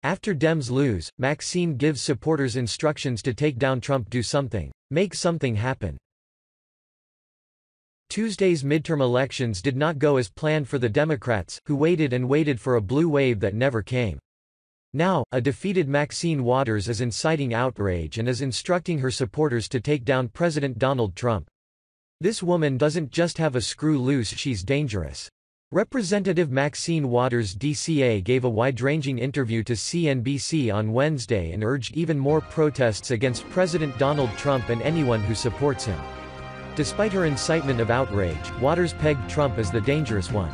After Dems lose, Maxine gives supporters instructions to take down Trump. Do something. Make something happen. Tuesday's midterm elections did not go as planned for the Democrats, who waited and waited for a blue wave that never came. Now, a defeated Maxine Waters is inciting outrage and is instructing her supporters to take down President Donald Trump. This woman doesn't just have a screw loose, she's dangerous. Representative Maxine Waters DCA gave a wide-ranging interview to CNBC on Wednesday and urged even more protests against President Donald Trump and anyone who supports him. Despite her incitement of outrage, Waters pegged Trump as the dangerous one.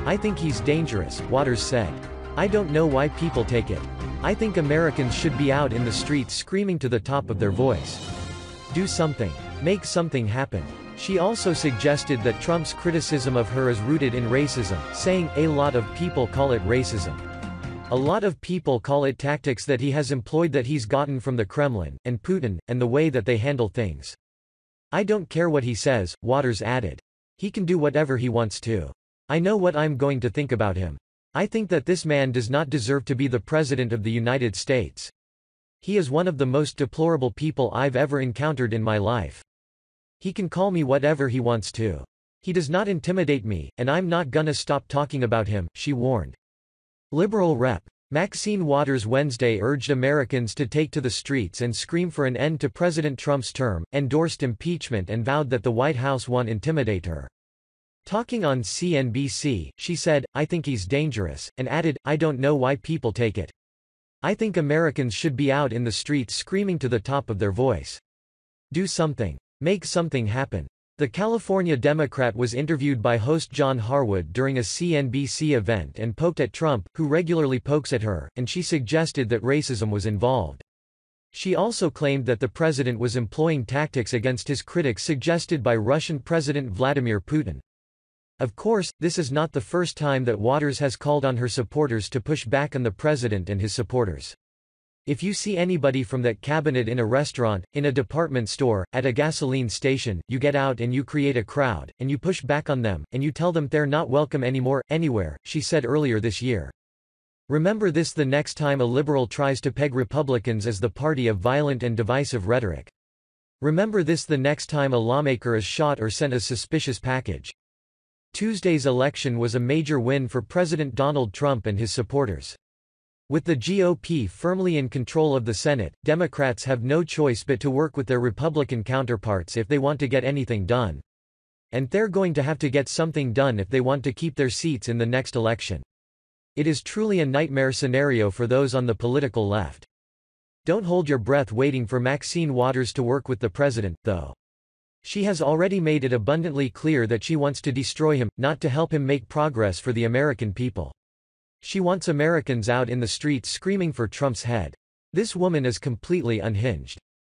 "I think he's dangerous," Waters said. "I don't know why people take it. I think Americans should be out in the streets screaming to the top of their voice. Do something. Make something happen." She also suggested that Trump's criticism of her is rooted in racism, saying, "A lot of people call it racism. A lot of people call it tactics that he has employed that he's gotten from the Kremlin, and Putin, and the way that they handle things. I don't care what he says," Waters added. "He can do whatever he wants to. I know what I'm going to think about him. I think that this man does not deserve to be the President of the United States. He is one of the most deplorable people I've ever encountered in my life. He can call me whatever he wants to. He does not intimidate me, and I'm not gonna stop talking about him," she warned. Liberal Rep. Maxine Waters Wednesday urged Americans to take to the streets and scream for an end to President Trump's term, endorsed impeachment and vowed that the White House won't intimidate her. Talking on CNBC, she said, "I think he's dangerous," and added, "I don't know why people take it. I think Americans should be out in the streets screaming to the top of their voice. Do something. Make something happen." The California Democrat was interviewed by host John Harwood during a CNBC event and poked at Trump, who regularly pokes at her, and she suggested that racism was involved. She also claimed that the president was employing tactics against his critics suggested by Russian President Vladimir Putin. Of course, this is not the first time that Waters has called on her supporters to push back on the president and his supporters. "If you see anybody from that cabinet in a restaurant, in a department store, at a gasoline station, you get out and you create a crowd, and you push back on them, and you tell them they're not welcome anymore, anywhere," she said earlier this year. "Remember this the next time a liberal tries to peg Republicans as the party of violent and divisive rhetoric. Remember this the next time a lawmaker is shot or sent a suspicious package." Tuesday's election was a major win for President Donald Trump and his supporters. With the GOP firmly in control of the Senate, Democrats have no choice but to work with their Republican counterparts if they want to get anything done. And they're going to have to get something done if they want to keep their seats in the next election. It is truly a nightmare scenario for those on the political left. Don't hold your breath waiting for Maxine Waters to work with the president, though. She has already made it abundantly clear that she wants to destroy him, not to help him make progress for the American people. She wants Americans out in the streets screaming for Trump's head. This woman is completely unhinged.